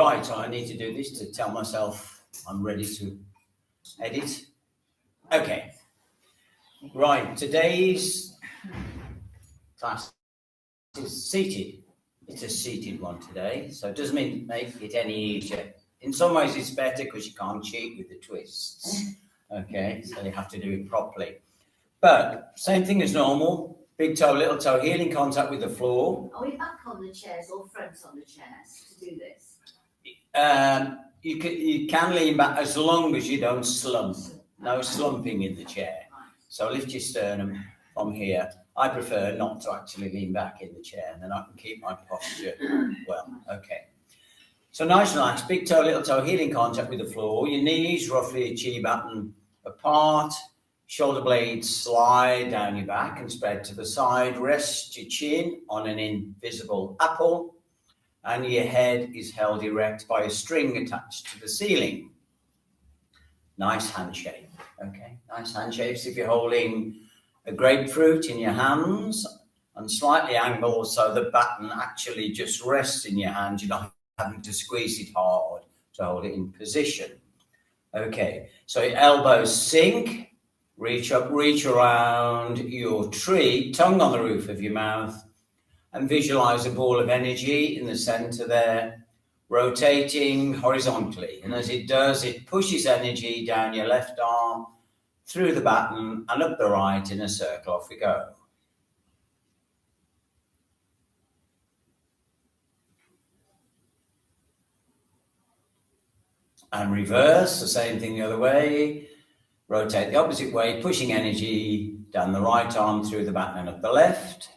right, I need to do this to tell myself I'm ready to edit. Okay. Right, today's class is seated. It's a seated one today, so it doesn't make it any easier. In some ways it's better because you can't cheat with the twists. Okay, so you have to do it properly. But same thing as normal. Big toe, little toe, heel in contact with the floor. Are we back on the chairs or front on the chairs to do this? You can lean back as long as you don't slump. No slumping in the chair. So lift your sternum from here. I prefer not to actually lean back in the chair, and then I can keep my posture well. Okay. So nice and relaxed. Big toe, little toe, heel in contact with the floor. Your knees roughly chi baton apart. Shoulder blades slide down your back and spread to the side. Rest your chin on an invisible apple, and your head is held erect by a string attached to the ceiling. Nice handshake. Okay, nice handshakes. If you're holding a grapefruit in your hands and slightly angled so the baton actually just rests in your hand, you're not having to squeeze it hard to hold it in position. Okay, so your elbows sink. Reach up, reach around your tree, tongue on the roof of your mouth, and visualize a ball of energy in the center there, rotating horizontally. And as it does, it pushes energy down your left arm, through the baton, and up the right in a circle. Off we go. And reverse, the same thing the other way. Rotate the opposite way, pushing energy down the right arm through the baton and up the left.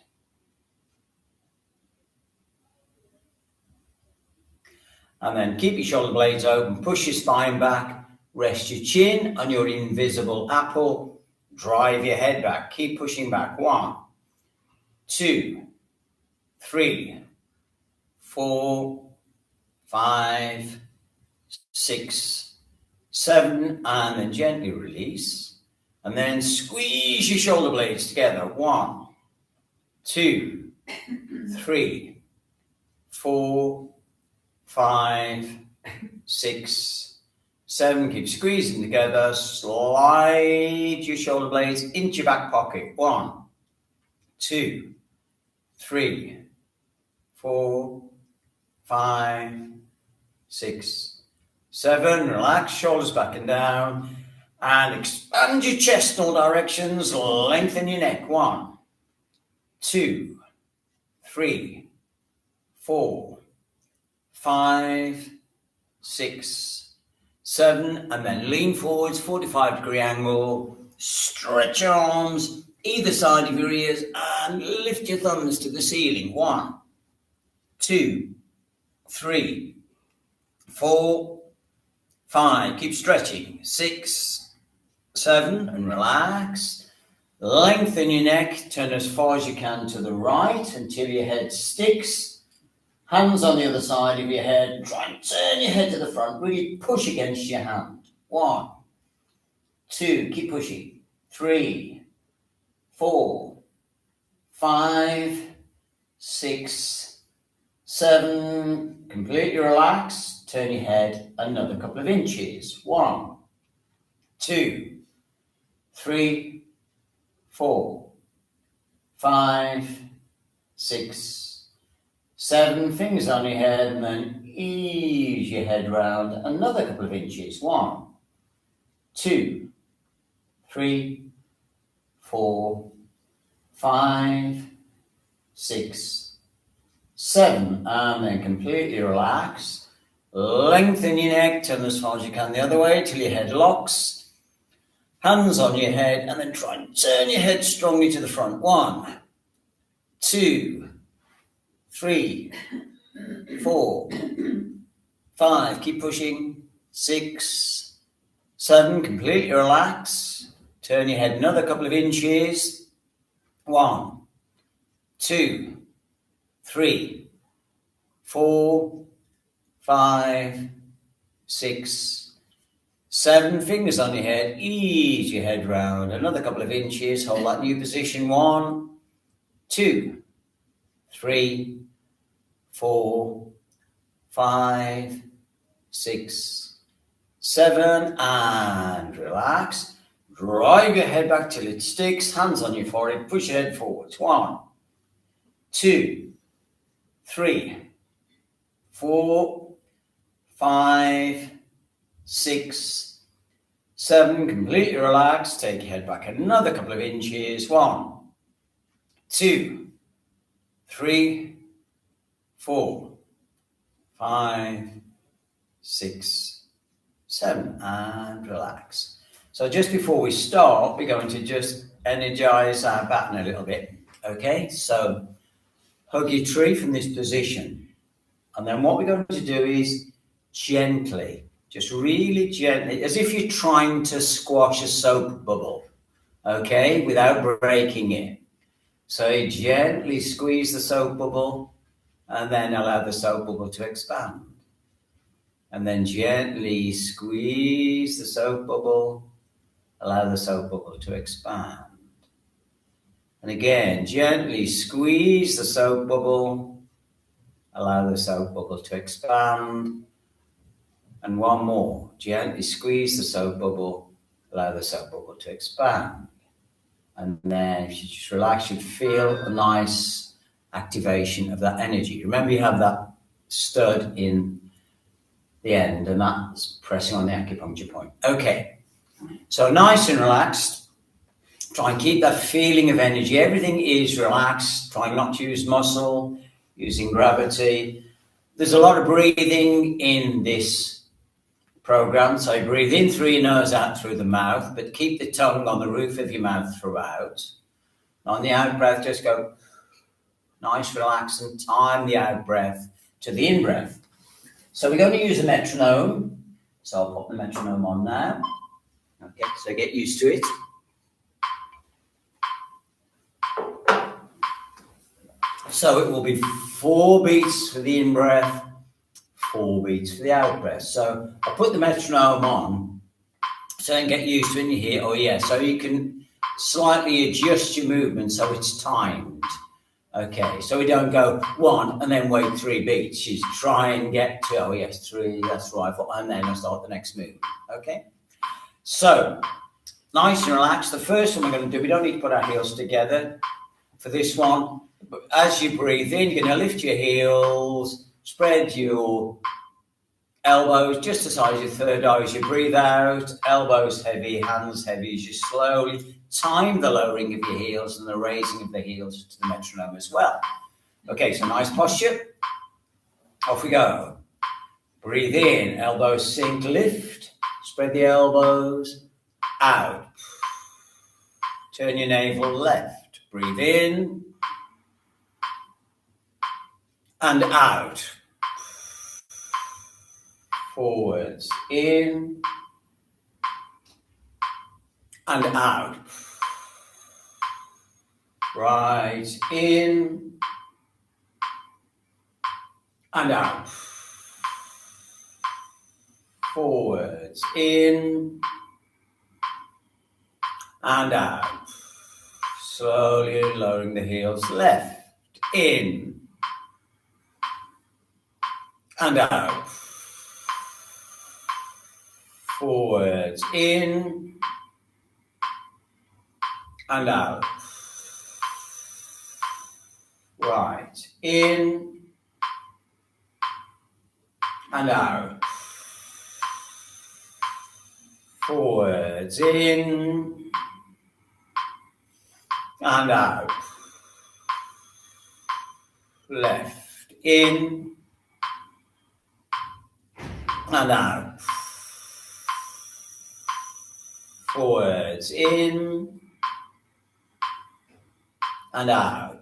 And then keep your shoulder blades open, push your spine back, rest your chin on your invisible apple, drive your head back, keep pushing back. 1, 2, 3, 4, 5, 6, 7, and then gently release, and then squeeze your shoulder blades together. 1, 2, 3, 4, 5, 6, 7. Keep squeezing together. Slide your shoulder blades into your back pocket. 1, 2, 3, 4, 5, 6, 7, relax, shoulders back and down, and expand your chest in all directions, lengthen your neck. 1, 2, 3, 4, 5, 6, 7, and then lean forwards, 45-degree angle, stretch your arms either side of your ears, and lift your thumbs to the ceiling. 1, 2, 3, 4, 5, keep stretching. 6, 7, and relax. Lengthen your neck, turn as far as you can to the right until your head sticks. Hands on the other side of your head. Try and turn your head to the front. Really push against your hand. 1, 2, keep pushing. 3, 4, 5, 6, 7, completely relax. Turn your head another couple of inches. 1, 2, 3, 4, 5, 6, 7. Fingers on your head, and then ease your head round another couple of inches. 1, 2, 3, 4, 5, 6, 7, and then completely relax. Lengthen your neck, turn as far as you can the other way till your head locks. Hands on your head, and then try and turn your head strongly to the front. 1, 2, 3, 4, 5. Keep pushing. 6, 7. Completely relax. Turn your head another couple of inches. 1, 2, 3, 4, 5, 6, 7. Fingers on your head. Ease your head round another couple of inches. Hold that new position. 1, 2, 3, 4, 5, 6, 7, and relax. Drive your head back till it sticks. Hands on your forehead. Push your head forwards. 1, 2, 3, 4, 5, 6, 7. Completely relax. Take your head back another couple of inches. 1, 2, 3, 4, 5, 6, 7, and relax. So just before we start, we're going to just energize our baton a little bit. Okay, so hug your tree from this position. And then what we're going to do is gently, just really gently, as if you're trying to squash a soap bubble, okay, without breaking it. So you gently squeeze the soap bubble and then allow the soap bubble to expand. And then gently squeeze the soap bubble, allow the soap bubble to expand. And again, gently squeeze the soap bubble, allow the soap bubble to expand. And one more, gently squeeze the soap bubble, allow the soap bubble to expand. And then if you just relax, you'd feel a nice activation of that energy. Remember, you have that stud in the end, and that's pressing on the acupuncture point. Okay, so nice and relaxed. Try and keep that feeling of energy. Everything is relaxed. Try not to use muscle, using gravity. There's a lot of breathing in this program. So you breathe in through your nose, out through the mouth, but keep the tongue on the roof of your mouth throughout. On the out breath, just go nice, relax, and time the out breath to the in breath. So we're going to use a metronome. So I'll put the metronome on now. Okay, so get used to it. So it will be 4 beats for the in breath, 4 beats for the out breath. So I'll put the metronome on, so then get used to it and you hear, oh yeah, so you can slightly adjust your movement so it's timed. Okay, so we don't go 1 and then wait 3 beats. You try and get to, oh yes, 3, that's right, and then I'll start the next move. Okay, so nice and relaxed. The first one we're going to do, we don't need to put our heels together for this one. But as you breathe in, you're going to lift your heels, spread your elbows just the size of your third eye. As you breathe out, elbows heavy, hands heavy, as you slowly time the lowering of your heels and the raising of the heels to the metronome as well. Okay, so nice posture. Off we go. Breathe in, elbows sink, lift, spread the elbows, out. Turn your navel left. Breathe in and out. Forwards, in and out. Right, in and out. Forwards, in and out. Slowly lowering the heels, left, in and out. Forwards, in and out. Right, in and out. Forwards, in and out. Left, in and out. Forwards, in and out.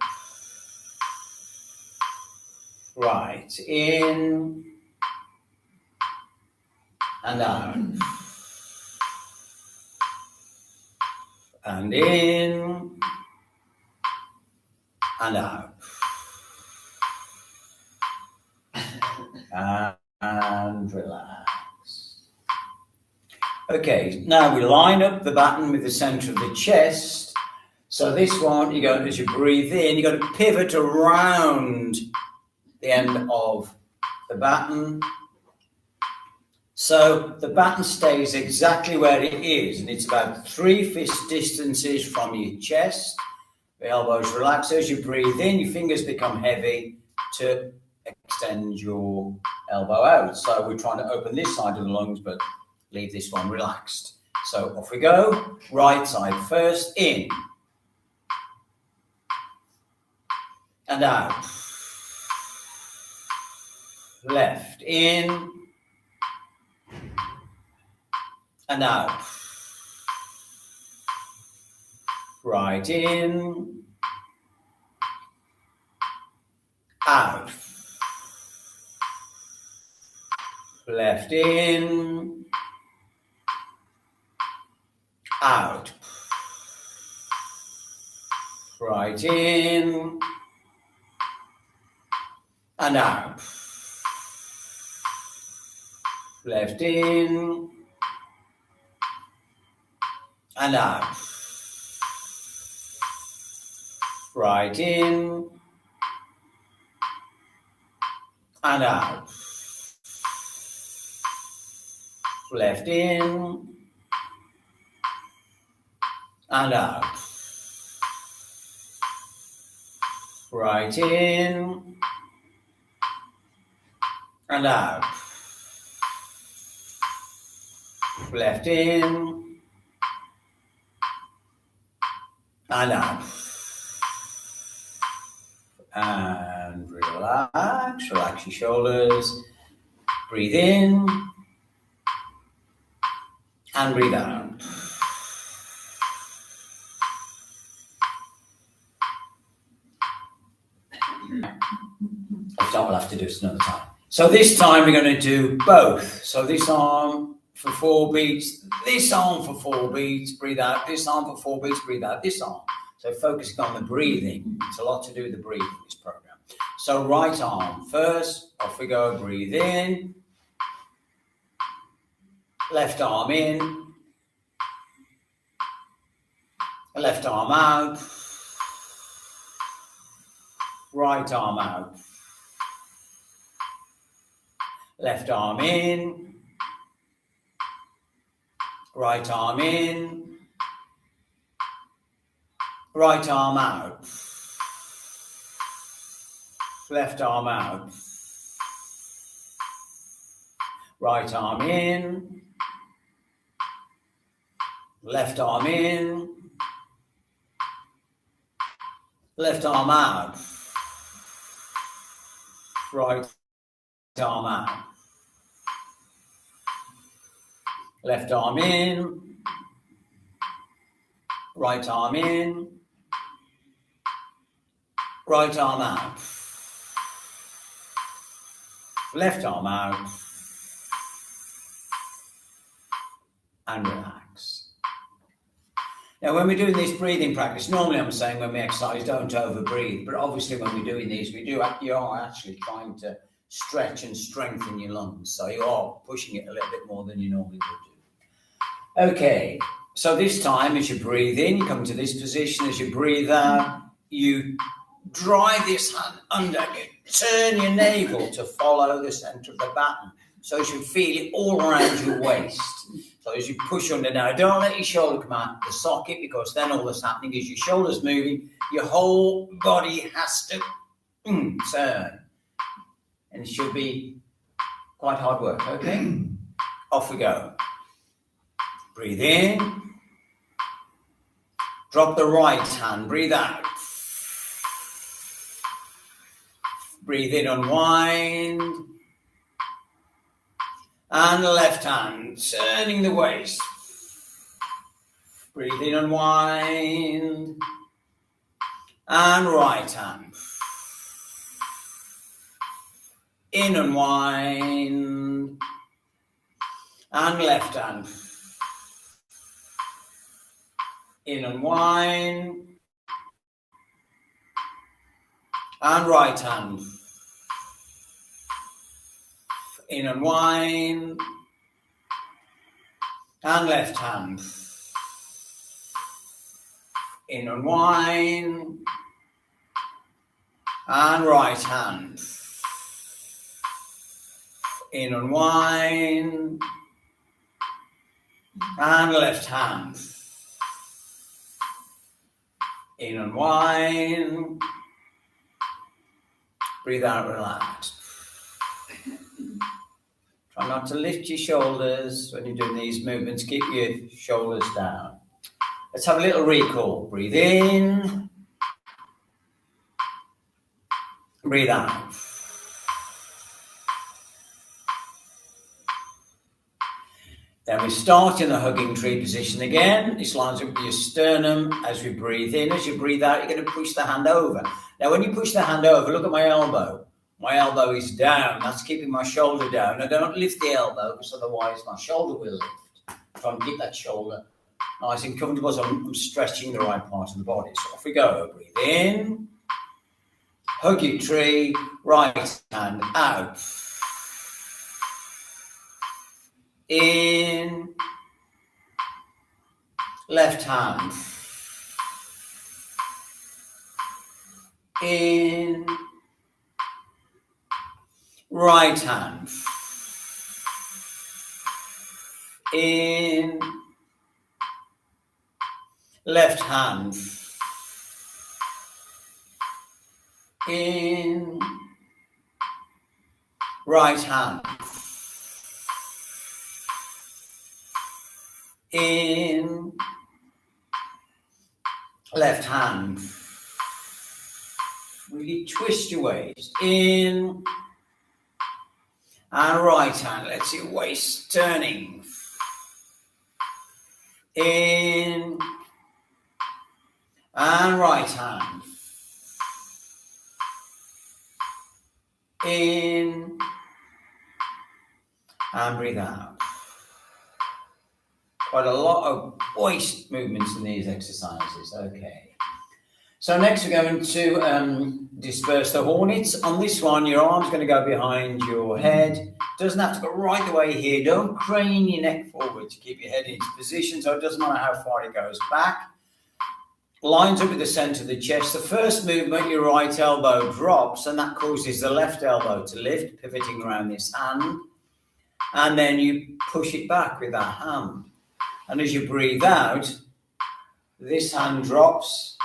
Right, in and out. And in and out. And relax. Okay, now we line up the baton with the center of the chest. So this one, you go, as you breathe in, you're going to pivot around the end of the baton. So the baton stays exactly where it is, and it's about 3 fist distances from your chest. The elbows relax. As you breathe in, your fingers become heavy to extend your elbow out. So we're trying to open this side of the lungs, but leave this one relaxed. So off we go. Right side first, in and out. Left, in and out. Right, in, out. Left, in, out. Right, in and out. Left, in and out. Right, in and out. Left, in and out. Right, in and out. Left, in and out. And relax, relax your shoulders. Breathe in and breathe out. If not, we'll have to do this another time. So this time we're going to do both. So this arm for 4 beats, this arm for 4 beats, breathe out. This arm for 4 beats, breathe out. This arm. So focusing on the breathing. It's a lot to do with the breathing, this program. So right arm first, off we go, breathe in. Left arm in. Left arm out. Right arm out. Left arm in. Right arm in. Right arm out. Left arm out. Right arm in. Left arm in. Left arm out. Right arm out. Left arm in. Right arm in. Right arm out. Left arm out. And relax. Now, when we're doing this breathing practice, normally I'm saying when we exercise, don't over breathe. But obviously, when we're doing these, you are actually trying to stretch and strengthen your lungs. So you are pushing it a little bit more than you normally would do. Okay, so this time as you breathe in, you come to this position. As you breathe out, you drive this hand under, you turn your navel to follow the center of the baton. So you should feel it all around your waist. So as you push under now, don't let your shoulder come out the socket, because then all that's happening is your shoulder's moving, your whole body has to turn. And it should be quite hard work, okay? Off we go. Breathe in. Drop the right hand, breathe out. Breathe in, unwind. And the left hand, turning the waist. Breathe in, unwind. And right hand. In, unwind. And left hand. In, unwind. And right hand. In, unwind. And left hand. In, unwind. And right hand. In, unwind. And left hand. In, unwind. Breathe out, relax. Try not to lift your shoulders when you're doing these movements. Keep your shoulders down. Let's have a little recall. Breathe in. Breathe out. Then we start in the hugging tree position again. This lines up with your sternum as we breathe in. As you breathe out, you're going to push the hand over. Now, when you push the hand over, look at my elbow. My elbow is down. That's keeping my shoulder down. I don't lift the elbow because otherwise my shoulder will lift. Try and keep that shoulder nice and comfortable so I'm stretching the right part of the body. So off we go. Breathe in. Hug your tree. Right hand out. In, left hand, in, right hand, in, left hand, in, right hand, in, left hand. Really twist your waist. In, and right hand. Let's see, waist turning. In, and right hand. In, and breathe out. Quite a lot of waist movements in these exercises. Okay. So next we're going to disperse the hornets. On this one, your arm's going to go behind your head. Doesn't have to go right the way here. Don't crane your neck forward to keep your head in its position, so it doesn't matter how far it goes back. Lines up with the center of the chest. The first movement, your right elbow drops, and that causes the left elbow to lift, pivoting around this hand. And then you push it back with that hand. And as you breathe out, this hand drops,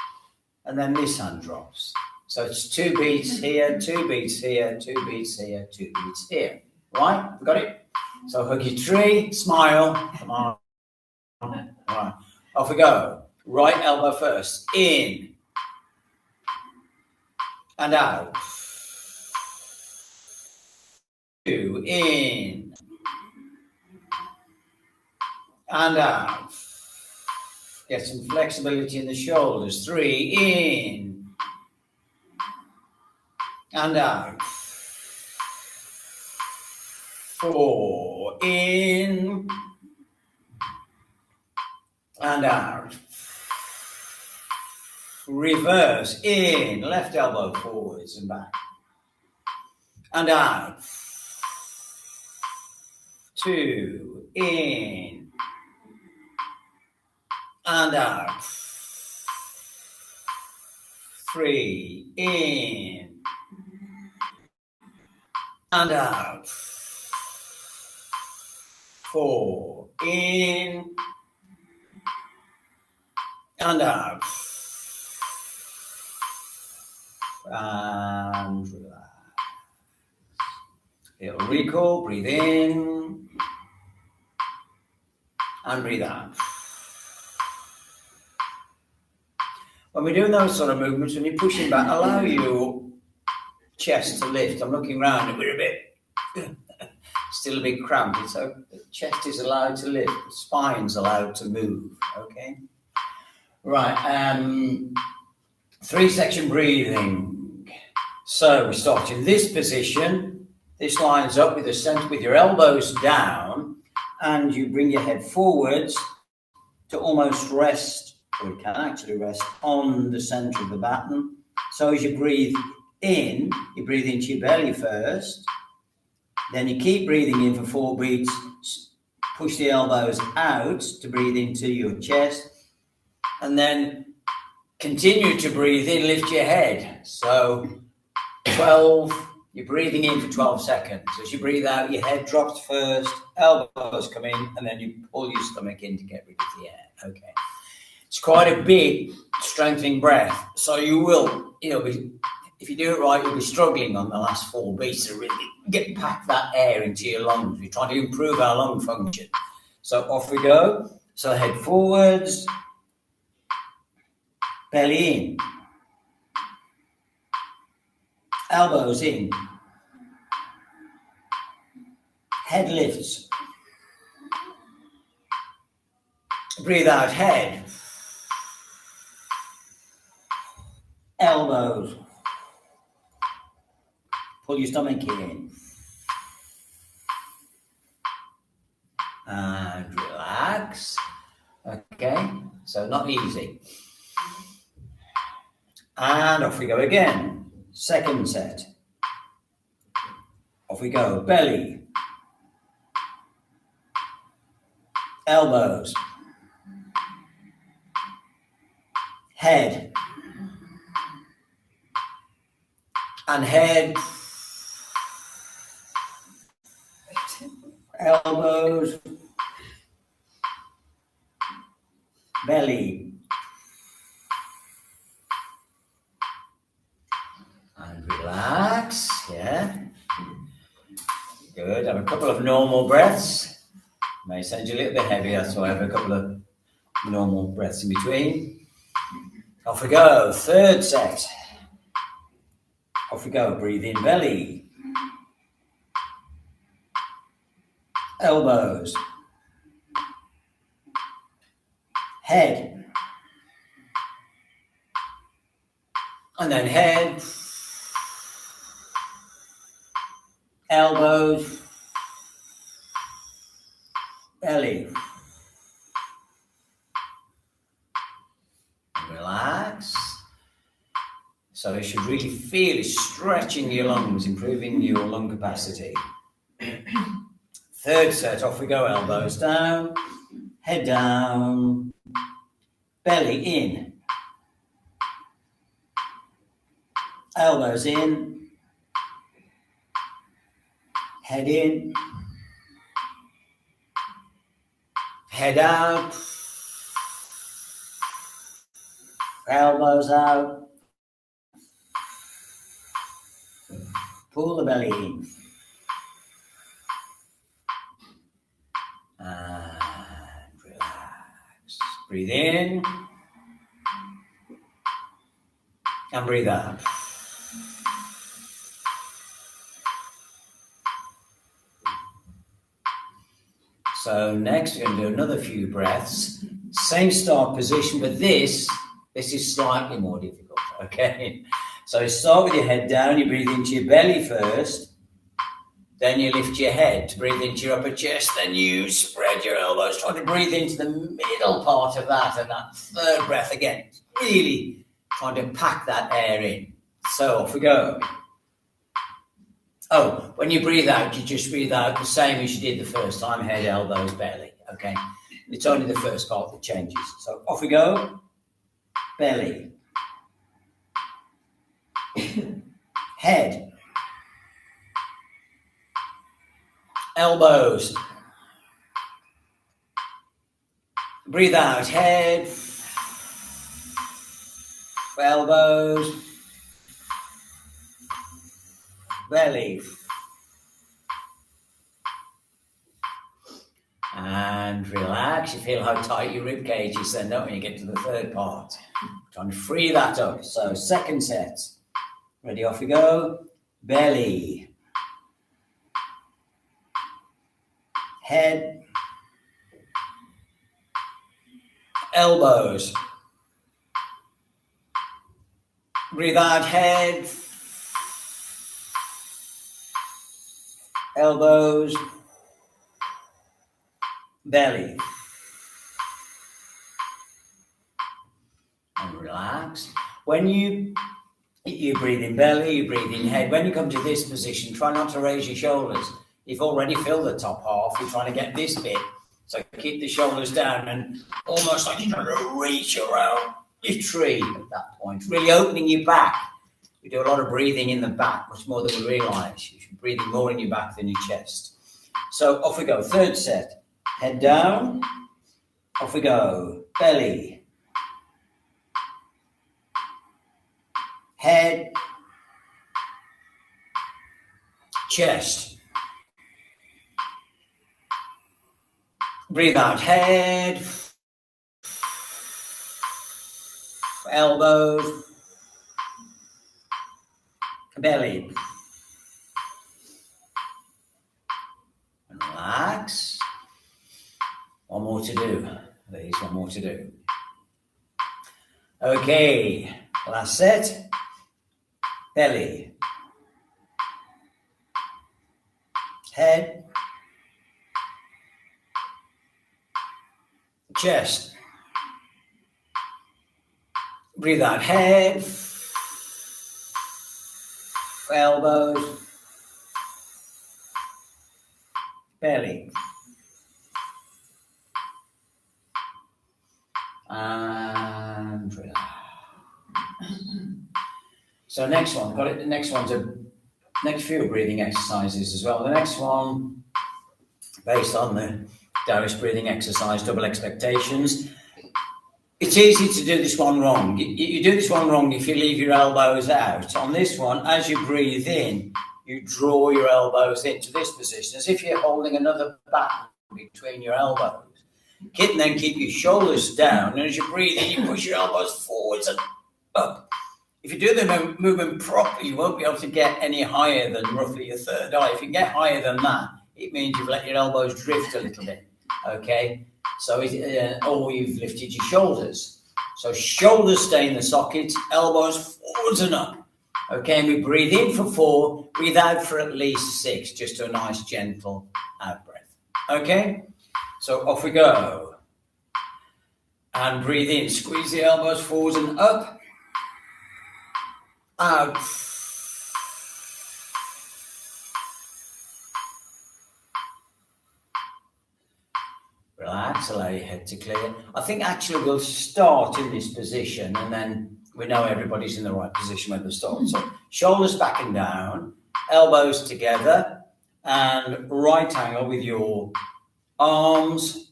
and then this hand drops. So it's 2 beats here, 2 beats here, 2 beats here, 2 beats here. Right? Got it? So hug your tree, smile. Come on. All right. Off we go. Right elbow first. In. And out. 2. In. And out. Get some flexibility in the shoulders. 3, in. And out. 4, in. And out. Reverse. In. Left elbow forwards and back. And out. 2, in. And out. 3, in. And out. 4, in. And out. And relax. Little recall. Breathe in. And breathe out. When we're doing those sort of movements, when you're pushing back, allow your chest to lift. I'm looking around and we're a bit, still a bit cramped. So the chest is allowed to lift, the spine's allowed to move, okay? Right, 3-section breathing. So we start in this position. This lines up with the center, with your elbows down, and you bring your head forwards to almost rest, or you can actually rest on the center of the baton. So as you breathe in, you breathe into your belly first, then you keep breathing in for 4 beats, push the elbows out to breathe into your chest, and then continue to breathe in, lift your head. So 12, You're breathing in for 12 seconds. As you breathe out, your head drops first, elbows come in, and then you pull your stomach in to get rid of the air. Okay. It's quite a big strengthening breath. So you will, if you do it right, you'll be struggling on the last 4 beats to really pack that air into your lungs. We're trying to improve our lung function. So off we go. So head forwards, belly in, elbows in, head lifts, breathe out, head, elbows, pull your stomach in, and relax. Okay, so not easy. And off we go again. Second set. Off we go. Belly, elbows, head, and head, elbows, belly, and relax. Yeah, good. Have a couple of normal breaths. May send you a little bit heavier, so I have a couple of normal breaths in between. Off we go. Third set. Off we go. Breathe in, belly, elbows, head, and then head, elbows, belly. Relax. So you should really feel stretching your lungs, improving your lung capacity. Third set, off we go. Elbows down, head down, belly in, elbows in, head in, head out, elbows out, pull the belly in, and relax. Breathe in, and breathe out. So next we're going to do another few breaths. Same start position, but this is slightly more difficult, okay? So you start with your head down, you breathe into your belly first, then you lift your head to breathe into your upper chest, then you spread your elbows, try to breathe into the middle part of that, and that third breath again, really trying to pack that air in. So off we go. Oh, when you breathe out, you just breathe out the same as you did the first time, head, elbows, belly, okay? It's only the first part that changes. So off we go. Belly. Head. Elbows. Breathe out, head. Elbows. Belly. And relax. You feel how tight your rib cage is then, don't you, when you get to the third part. Trying to free that up. So second set. Ready, off we go. Belly. Head. Elbows. Breathe out, head. Elbows. Belly. And relax. When you breathe in belly, you breathe in head. When you come to this position, try not to raise your shoulders. You've already filled the top half. You're trying to get this bit. So keep the shoulders down and almost like you're trying to reach around your tree at that point. Really opening your back. We do a lot of breathing in the back, much more than we realise. You should be breathing more in your back than your chest. So off we go. Third set. Head down. Off we go. Belly. Head. Chest. Breathe out. Head. Elbows. Belly. Relax. One more to do. There's one more to do. Okay. Last set. Belly. Head. Chest. Breathe out. Head. Elbows. Belly. And relax. So next one, got it. The next one's next few breathing exercises as well. The next one, based on the Taoist breathing exercise, double expectations. It's easy to do this one wrong. You do this one wrong if you leave your elbows out. On this one, as you breathe in, you draw your elbows into this position, as if you're holding another baton between your elbows. Then keep your shoulders down, and as you breathe in, you push your elbows forwards and up. If you do the movement properly, you won't be able to get any higher than roughly your third eye. If you get higher than that, it means you've let your elbows drift a little bit, okay? So, or you've lifted your shoulders. So shoulders stay in the sockets, elbows forwards and up. Okay, and we breathe in for 4, breathe out for at least 6, just a nice gentle out breath. Okay, so off we go. And breathe in, squeeze the elbows forwards and up. Out. Relax, allow your head to clear. I think actually we'll start in this position and then we know everybody's in the right position when they start. So shoulders back and down, elbows together, and right angle with your arms.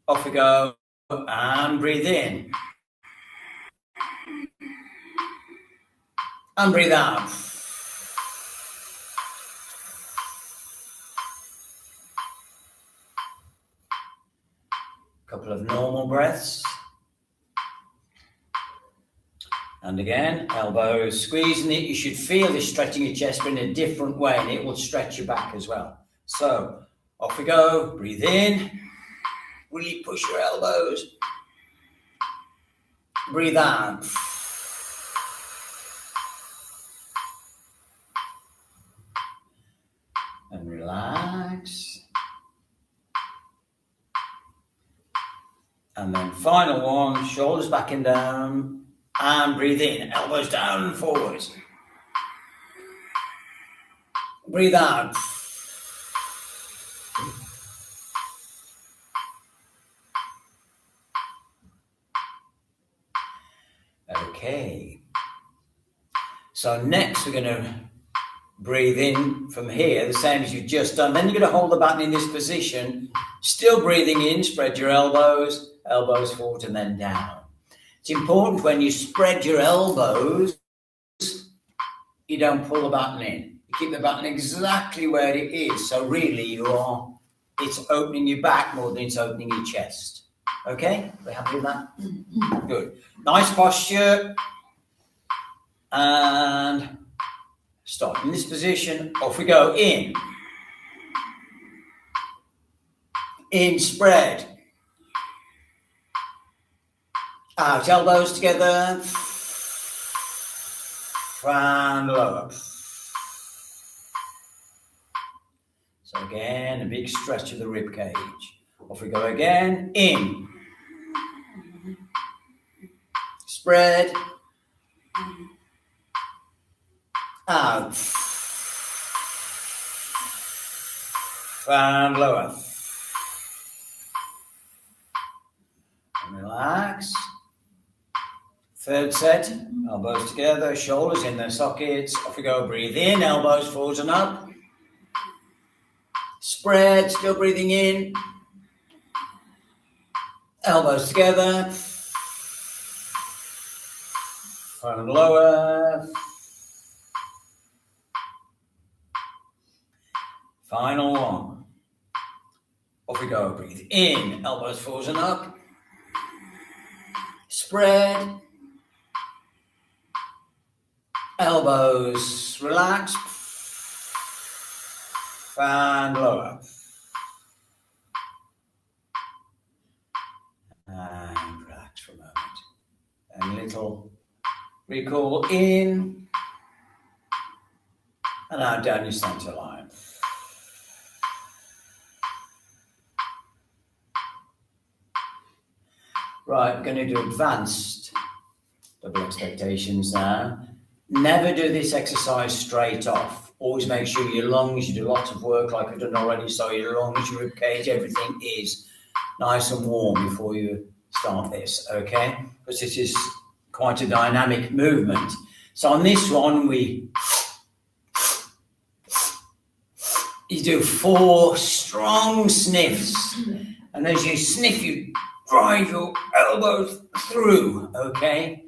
Off we go, and breathe in. And breathe out. Couple of normal breaths. And again, elbows squeezing it. You should feel this stretching your chest, but in a different way, and it will stretch your back as well. So off we go. Breathe in. Really push your elbows. Breathe out. And relax. And then final one, shoulders back and down. And breathe in, elbows down and forwards. Breathe out. Okay. So next we're going to breathe in from here, the same as you've just done. Then you're going to hold the baton in this position, still breathing in, spread your elbows, elbows forward and then down. It's important when you spread your elbows, you don't pull the baton in. You keep the baton exactly where it is. So really it's opening your back more than it's opening your chest. Okay? Are we happy with that? Good. Nice posture. And stop. In this position, off we go. In. In, spread. Out, elbows together. And lower. So again, a big stretch of the rib cage. Off we go again. In. Spread. Out. And lower. And relax. Third set, elbows together, shoulders in their sockets. Off we go, breathe in, elbows forwards and up. Spread, still breathing in. Elbows together. And lower. Final one. Off we go, breathe in, elbows forwards and up. Spread. Elbows relax. And lower. And relax for a moment. And a little recall in. And out down your center line. Right, we're going to do advanced double expectations now. Never do this exercise straight off. Always make sure your lungs, you do lots of work like I've done already, so your lungs, your rib cage, everything is nice and warm before you start this, okay? Because this is quite a dynamic movement. So on this one, you do 4 strong sniffs. And as you sniff, you drive your elbows through, okay?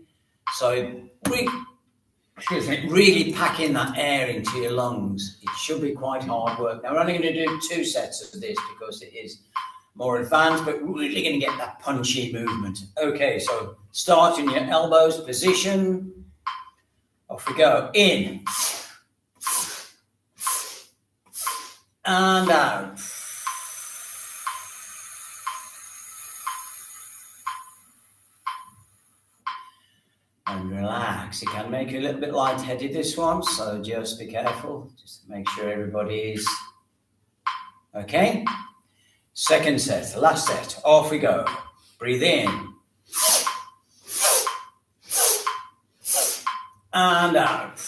So really pack in that air into your lungs. It should be quite hard work. Now, we're only going to do 2 sets of this because it is more advanced, but really going to get that punchy movement. Okay, so start in your elbows position. Off we go. In. And out. And relax. It can make you a little bit lightheaded, this one, so just be careful. Just make sure everybody is okay. Second set, last set. Off we go. Breathe in. And out.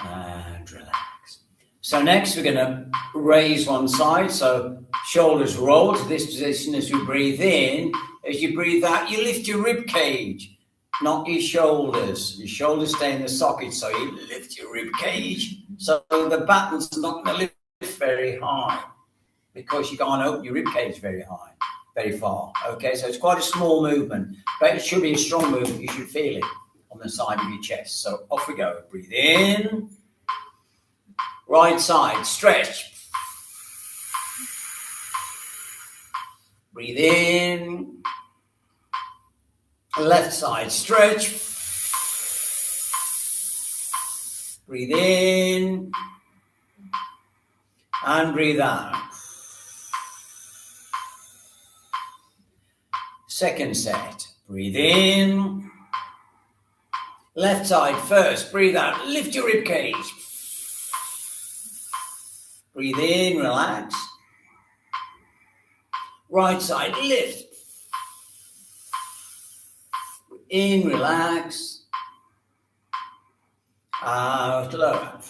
And relax. So next we're going to raise one side. So shoulders roll to this position as we breathe in. As you breathe out, you lift your rib cage, not your shoulders. Your shoulders stay in the socket, so you lift your rib cage. So the baton's not going to lift very high because you can't open your rib cage very high, very far. Okay, so it's quite a small movement, but it should be a strong movement. You should feel it on the side of your chest. So off we go. Breathe in. Right side, stretch. Breathe in. Left side, stretch. Breathe in. And breathe out. Second set, breathe in. Left side first, breathe out, lift your rib cage. Breathe in, relax. Right side, lift. In, relax. Out, lower.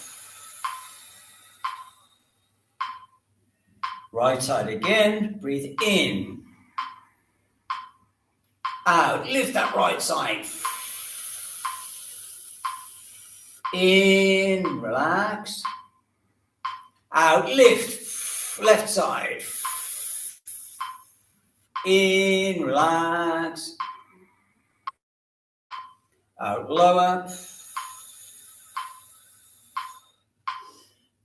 Right side again, breathe in. Out, lift that right side. In, relax. Out, lift, left side. In, relax. Out, lower.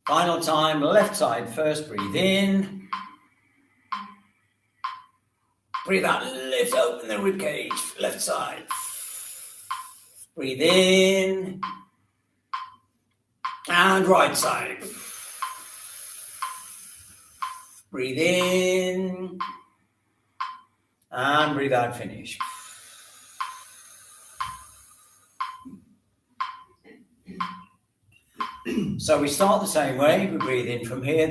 Final time, left side first, breathe in. Breathe out, lift, open the rib cage, left side. Breathe in. And right side. Breathe in. And breathe out, finish. So we start the same way. We breathe in from here.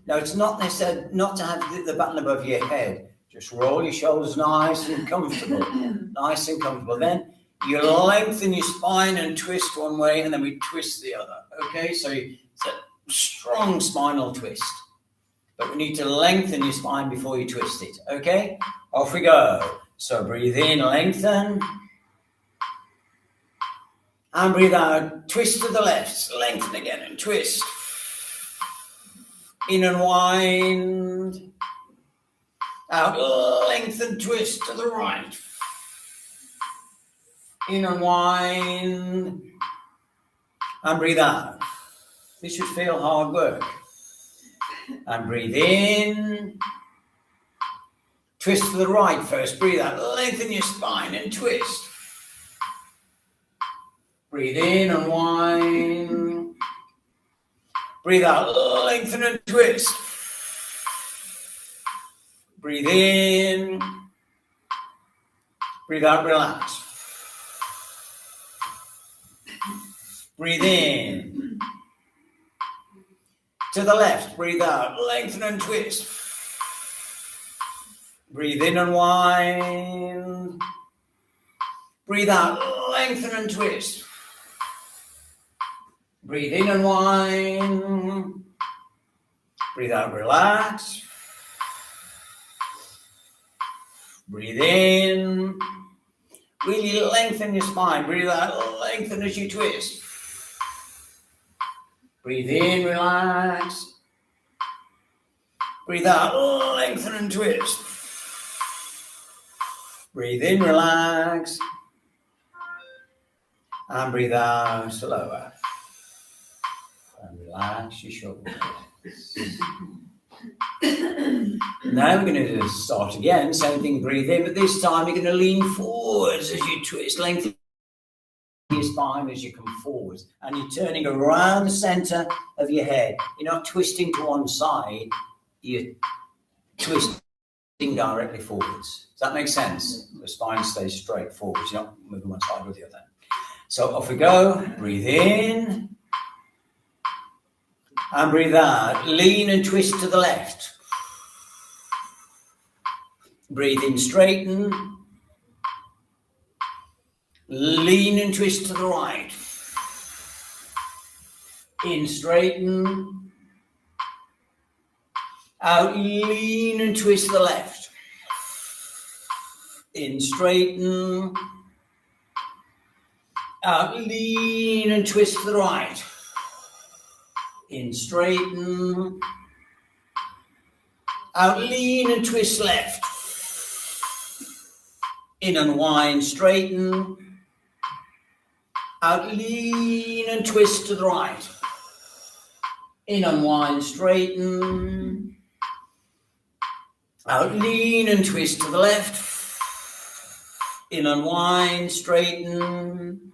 Now it's not necessary not to have the baton above your head. Just roll your shoulders nice and comfortable. Nice and comfortable. Then you lengthen your spine and twist one way, and then we twist the other. Okay, so it's a strong spinal twist. but we need to lengthen your spine before you twist it. Okay, off we go. So breathe in, lengthen. And breathe out, twist to the left, lengthen again and twist. In and wind. Out, lengthen, twist to the right. In and wind. And breathe out. This should feel hard work. And breathe in. Twist to the right first. Breathe out. Lengthen your spine and twist. Breathe in and wind. Breathe out. Lengthen and twist. Breathe in. Breathe out. Relax. Breathe in. To the left. Breathe out. Lengthen and twist. Breathe in and wind. Breathe out. Lengthen and twist. Breathe in and wind. Breathe out. Relax. Breathe in. Really lengthen your spine. Breathe out. Lengthen as you twist. Breathe in. Relax. Breathe out. Lengthen and twist. Breathe in. Relax. And breathe out. Slower. And relax your shoulders. Now we're going to start again. Same thing, breathe in, but this time you're going to lean forwards as you twist. Lengthen your spine as you come forwards. And you're turning around the center of your head. You're not twisting to one side. You're twisting directly forwards. Does that make sense? The spine stays straight forwards. You're not moving one side or the other. So off we go. Breathe in. And breathe out. Lean and twist to the left. Breathe in, straighten. Lean and twist to the right. In, straighten. Out, lean and twist to the left. In, straighten. Out, lean and twist to the right. In, straighten. Out, lean and twist left. In and wind, straighten. Out, lean and twist to the right. In and wind, straighten. Out, lean and twist to the left. In and wind, straighten.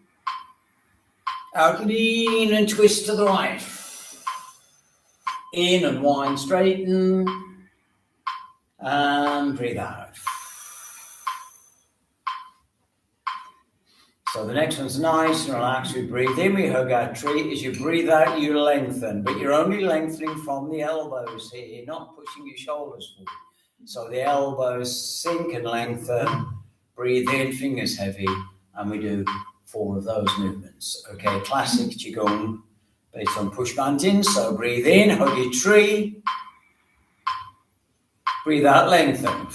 Out, lean and twist to the right. In and wind, straighten. And breathe out. So the next one's nice and relaxed. We breathe in, we hug our tree. As you breathe out, you lengthen, but you're only lengthening from the elbows here. You're not pushing your shoulders forward. So the elbows sink and lengthen. Breathe in, fingers heavy, and we do 4 of those movements. Okay, classic Qigong based on push mountains. So breathe in, hug your tree. Breathe out, lengthen.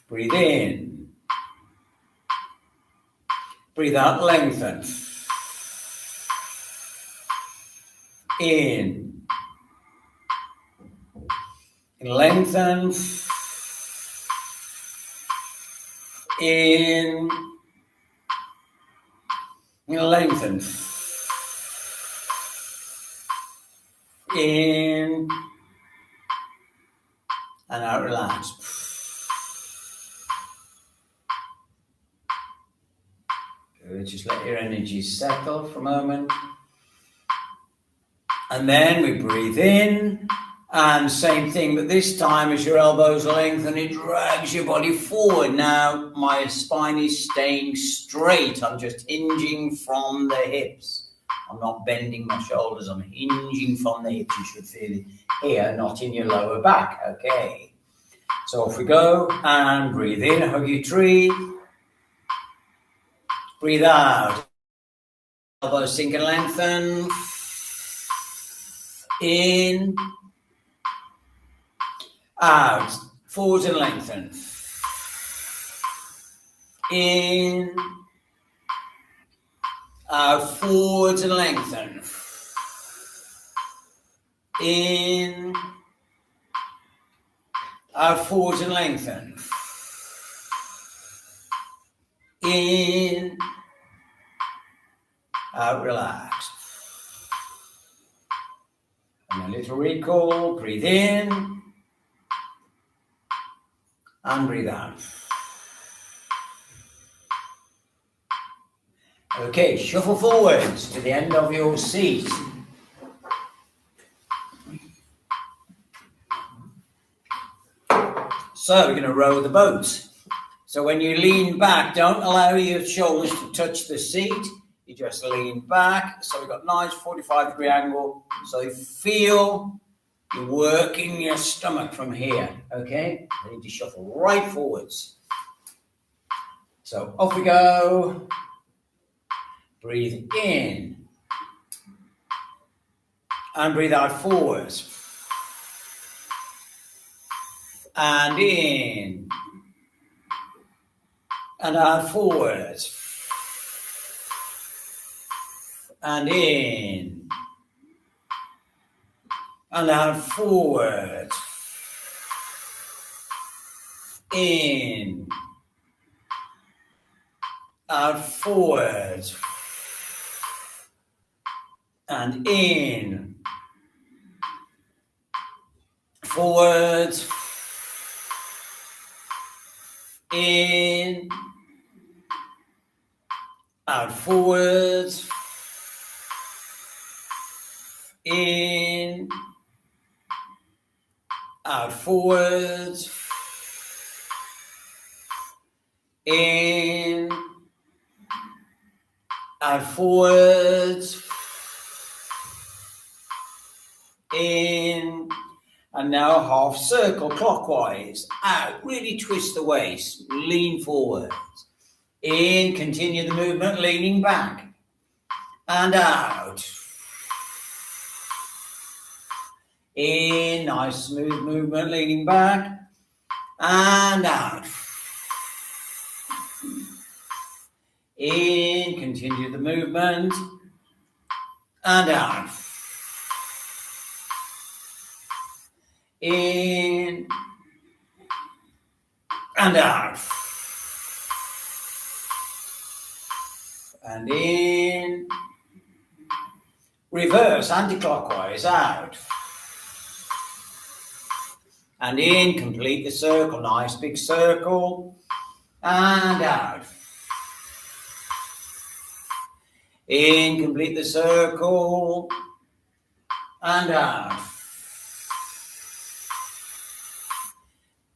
Breathe in. Breathe out, lengthen. In. Lengthen. In. Lengthen. In. And out, relax. Good. Just let your energy settle for a moment. And then we breathe in. And same thing, but this time as your elbows lengthen, it drags your body forward. Now my spine is staying straight. I'm just hinging from the hips. I'm not bending my shoulders. I'm hinging from the hips. You should feel it here, not in your lower back. Okay. So off we go. And breathe in, hug your tree. Breathe out. Elbows sink and lengthen. In, out, forwards and lengthen. In, out, forwards and lengthen. In, out, forwards and lengthen. In, out, relax. And a little recall, breathe in and breathe out. Okay, shuffle forwards to the end of your seat. So we're going to row the boat. So when you lean back, don't allow your shoulders to touch the seat. You just lean back. So we've got nice 45-degree angle. So you feel you're working your stomach from here, okay? You need to shuffle right forwards. So off we go. Breathe in. And breathe out forwards. And in. And out forwards. And in. And out forwards. In. Out forwards. And in. Forwards. In. Out forwards. In. Out forwards. In. Out forwards. In. And now half circle clockwise. Out. Really twist the waist. Lean forwards. In. Continue the movement. Leaning back. And out. In. Nice smooth movement. Leaning back. And out. In. Continue the movement. And out. In and out. And in. Reverse anti-clockwise out. And in, complete the circle. Nice big circle. And out. In, complete the circle. And out.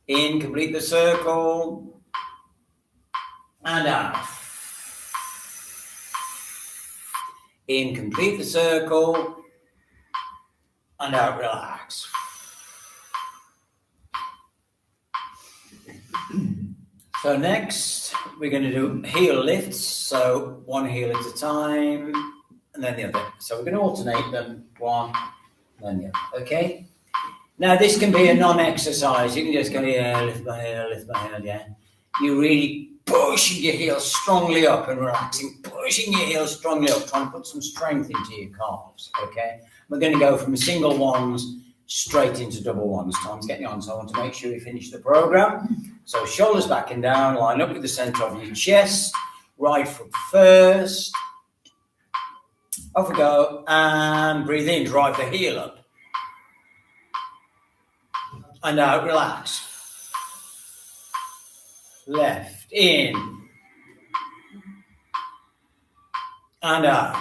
In, complete the circle, and out. In, complete the circle, and out, relax. So next, we're going to do heel lifts. So one heel at a time, and then the other. So we're going to alternate them, one, and then the other, okay? Now, this can be a non-exercise. You can just go, yeah, lift my heel, yeah. You really pushing your heels strongly up and relaxing, pushing your heels strongly up, trying to put some strength into your calves, okay? We're going to go from single ones straight into double ones. Time's getting on, so I want to make sure we finish the program. So shoulders back and down, line up with the center of your chest, right foot first. Off we go, and breathe in, drive the heel up. And out, relax. Left, in. And out.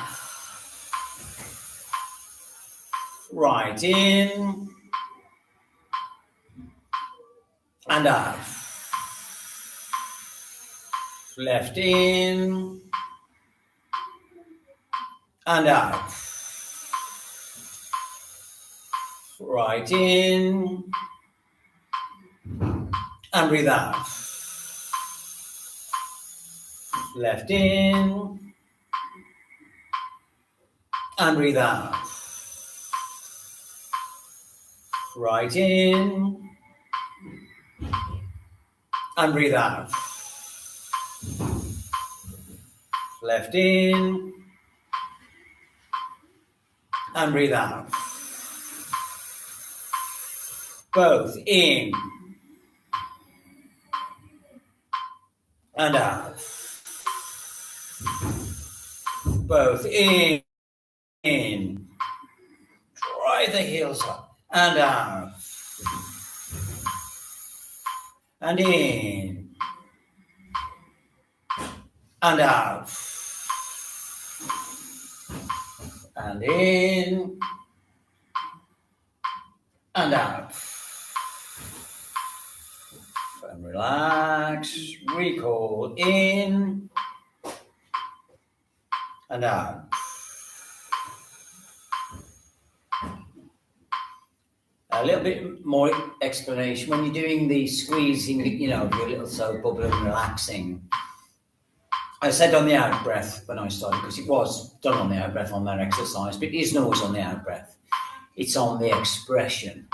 Right, in. And out. Left, in. And out. Right, in. And breathe out. Left in. And breathe out. Right in. And breathe out. Left in. And breathe out. Both in. And out. Both in. Drive the heels up. And out. And in. And out. And in. And out. And relax. Recall in. And out. A little bit more explanation. When you're doing the squeezing, you know, your little soap bubble and relaxing, I said on the out breath when I started, because it was done on the out breath on that exercise, but it isn't always on the out breath. It's on the expression.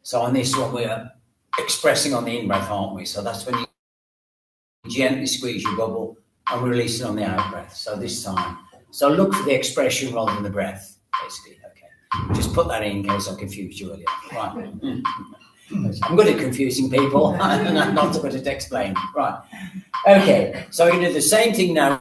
So on this one, we're expressing on the in breath, aren't we? So that's when you gently squeeze your bubble and we release it on the out breath. So this time, so look for the expression rather than the breath, basically. Okay, just put that in case I confused you earlier. Right. I'm good at confusing people, and I'm not so good at explaining. Right. Okay, so we're going to do the same thing now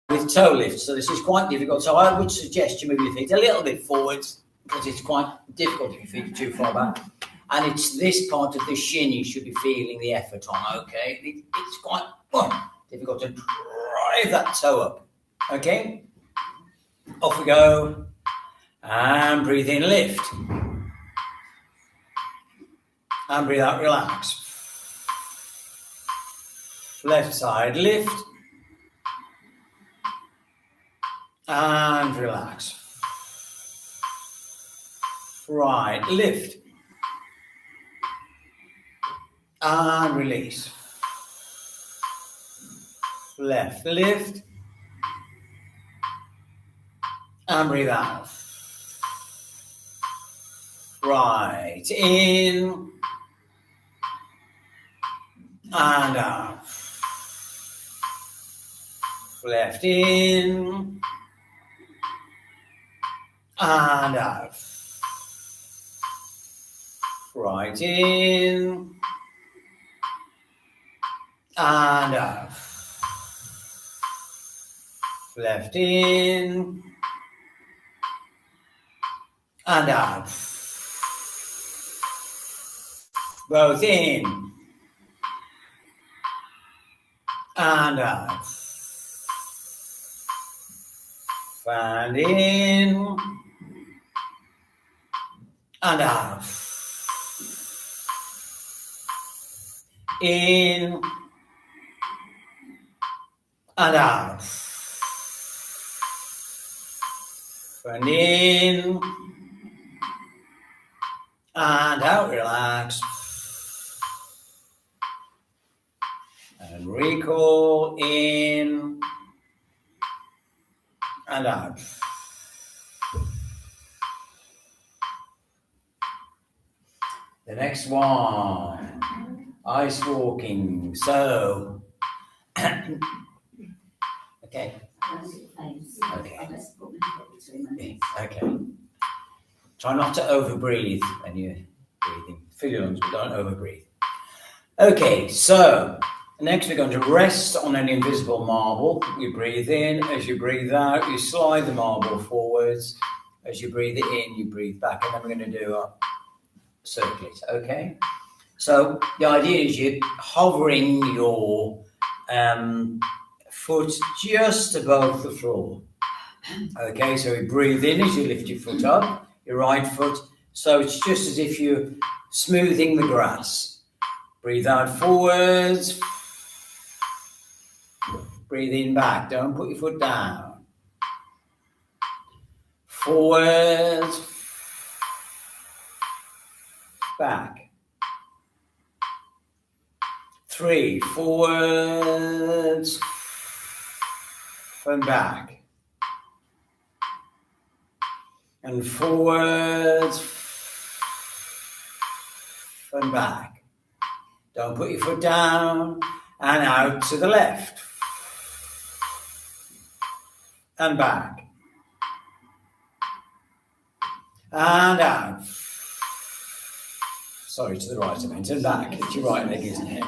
with toe lift. So this is quite difficult. So I would suggest you move your feet a little bit forwards because it's quite difficult if your feet are too far back. And it's this part of the shin you should be feeling the effort on, okay? It's quite difficult to drive that toe up, okay? Off we go. And breathe in, lift. And breathe out, relax. Left side, lift. And relax. Right, lift. And release. Left, lift. And breathe out. Right, in. And out. Left in. And out. Right in. And out. Left in. And out. Both in. And out. And in. And out. In. And out. And in. And out, relax. And recall in. And out. The next one, ice walking. So, okay. Okay. Okay. Try not to overbreathe when you're breathing. Fill your lungs, but don't overbreathe. Okay, so next we're going to rest on an invisible marble. You breathe in. As you breathe out, you slide the marble forwards. As you breathe it in, you breathe back. And then we're going to do a circuit, okay? So the idea is you're hovering your foot just above the floor. Okay, so you breathe in as you lift your foot up, your right foot. So it's just as if you're smoothing the grass. Breathe out forwards. Breathe in back. Don't put your foot down. Forwards. Back. 3, forwards and back. And forwards and back. Don't put your foot down, and out to the left and back and out. Sorry, to the right, I meant, and back. It's your right leg, isn't it?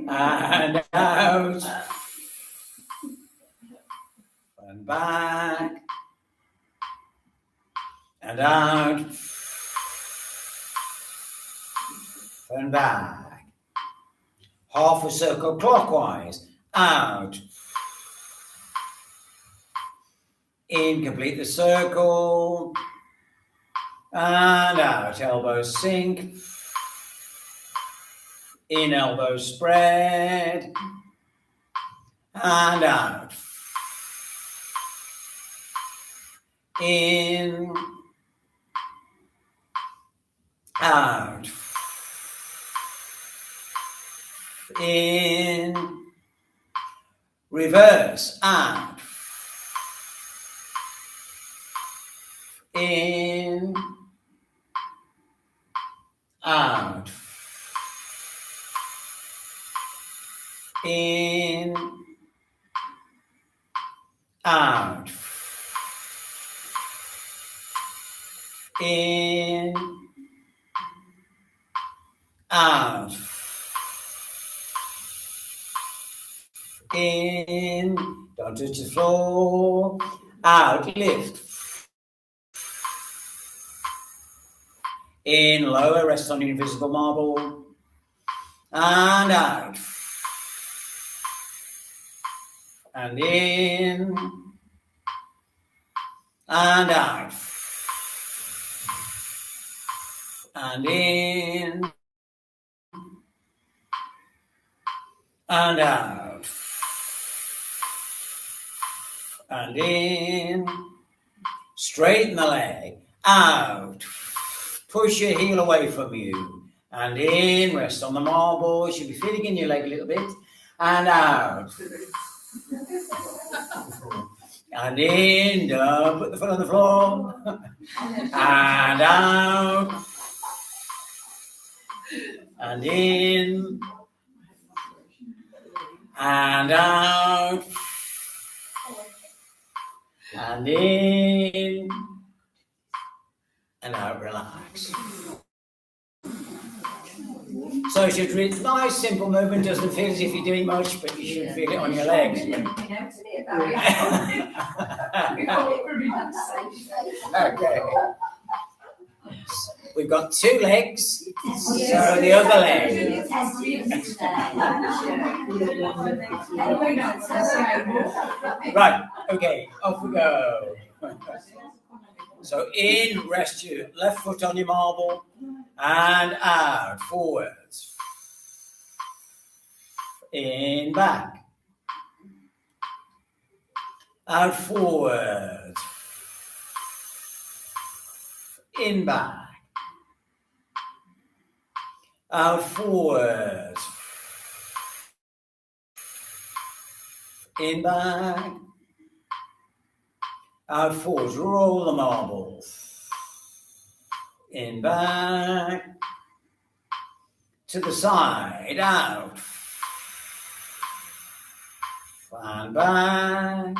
And out and back and out and back. Half a circle clockwise. Out. In, complete the circle. And out. Elbows sink. In, elbows spread. And out. In. Out. In. Reverse. Out. In. Out. In. Out. In. Out. In. Don't touch the floor. Out. Lift. In, lower, rest on your invisible marble. And out. And in. And out. And in. And out. And in. Straighten the leg. Out. Push your heel away from you. And in. Rest on the marble. You should be feeling in your leg a little bit. And out. And in. Don't put the foot on the floor. And out. And in. And out. And in. And out, relax. So you should read nice, simple movement. Doesn't feel as if you're doing much, but you should feel it on your legs. Okay. We've got two legs, so the other leg. Right, okay, off we go. So in, rest your left foot on your marble, and out, forwards. In, back. Out, forwards. In, back. Out, forwards. In, back. Out, forwards. Roll the marbles. In, back. To the side. Out. And back.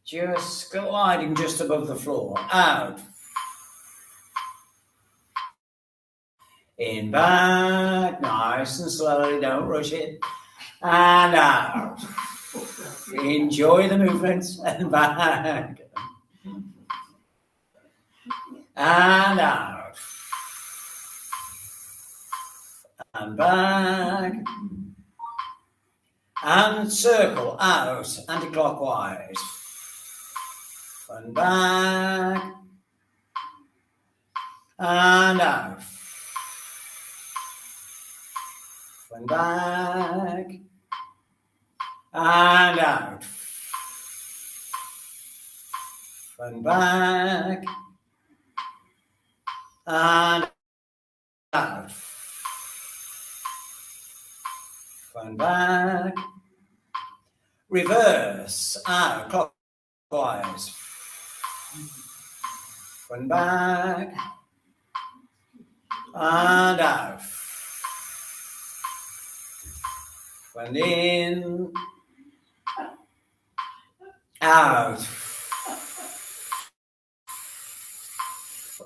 Just gliding just above the floor. Out. In, back, nice and slowly, don't rush it. And out. Enjoy the movements. And back. And out. And back. And circle out, anti-clockwise. And back. And out. And back. And out. And back. And out. And back. Reverse. Out. Clockwise. And back. and out. And in, out.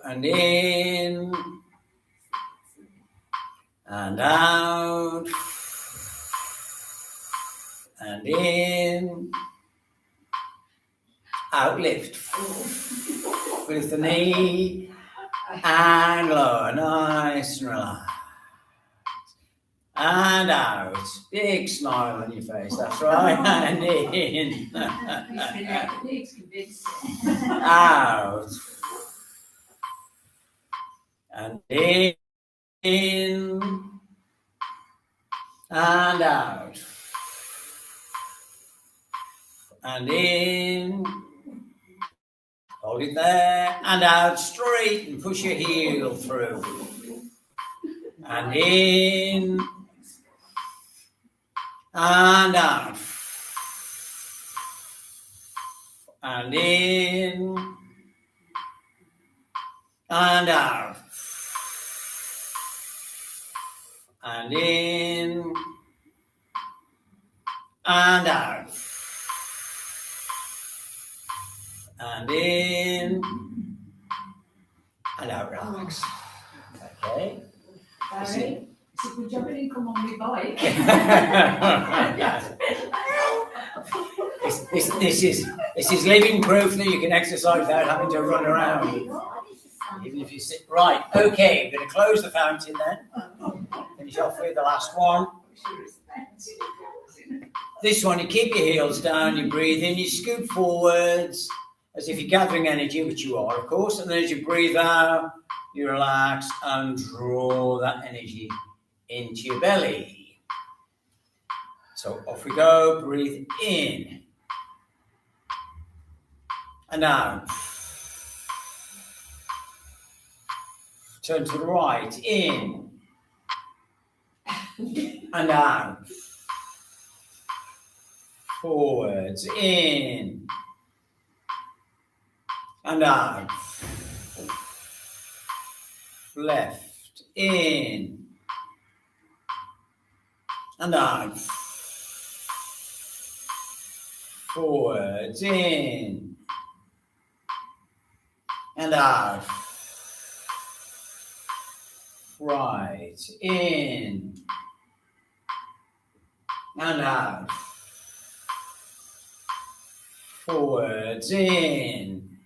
And in, and out. And in, out, lift. With the knee, and lower, nice and relaxed. And out, big smile on your face, that's right, and in. Out. And in, and out. And in. Hold it there, and out, straight, and push your heel through. And in, and out. And in, and out. And in, and out. And in, and out, relax. Okay. Barry, if we jump in and come on my bike. This is living proof that you can exercise without having to run around. Even if you sit right. Okay, we're going to close the fountain then. Finish off with the last one. This one, you keep your heels down, you breathe in, you scoot forwards as if you're gathering energy, which you are, of course. And then as you breathe out, you relax and draw that energy into your belly. So off we go. Breathe in and out. Turn to the right. In and out. Forwards. In and out. Left. In and out. Forwards. In and out. Right. In and out. Forwards. In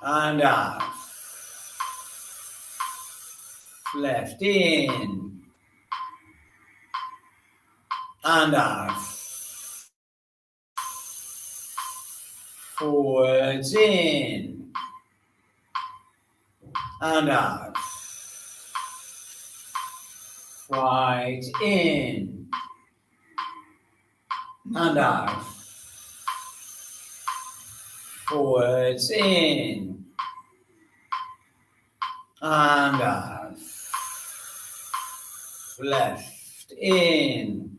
and out. Left. In and out. Forwards. In and out. Right. In and out. Forwards. In and out. Left. In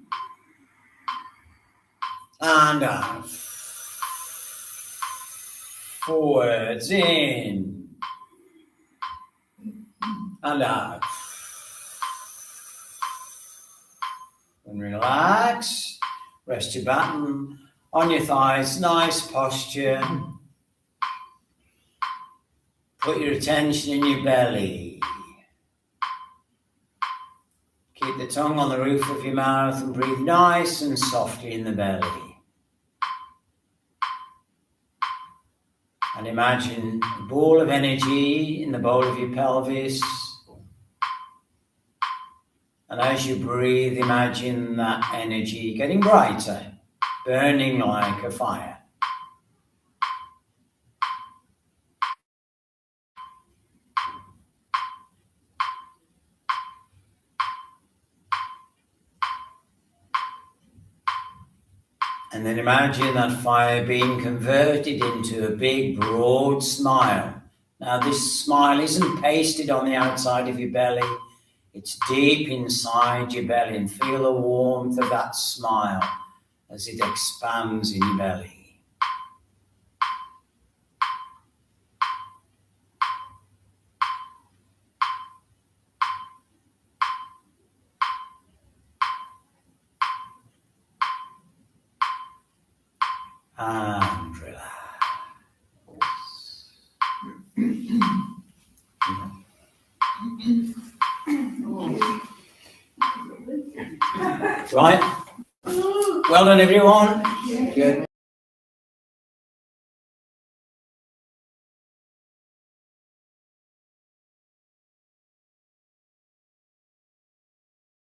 and out. Forwards. In and out. And relax. Rest your baton on your thighs. Nice posture. Put your attention in your belly. Keep the tongue on the roof of your mouth and breathe nice and softly in the belly. And imagine a ball of energy in the bowl of your pelvis. And as you breathe, imagine that energy getting brighter, burning like a fire. And then imagine that fire being converted into a big, broad smile. Now, this smile isn't pasted on the outside of your belly. It's deep inside your belly, and feel the warmth of that smile as it expands in your belly. And relax. Right. Well done, everyone. Good.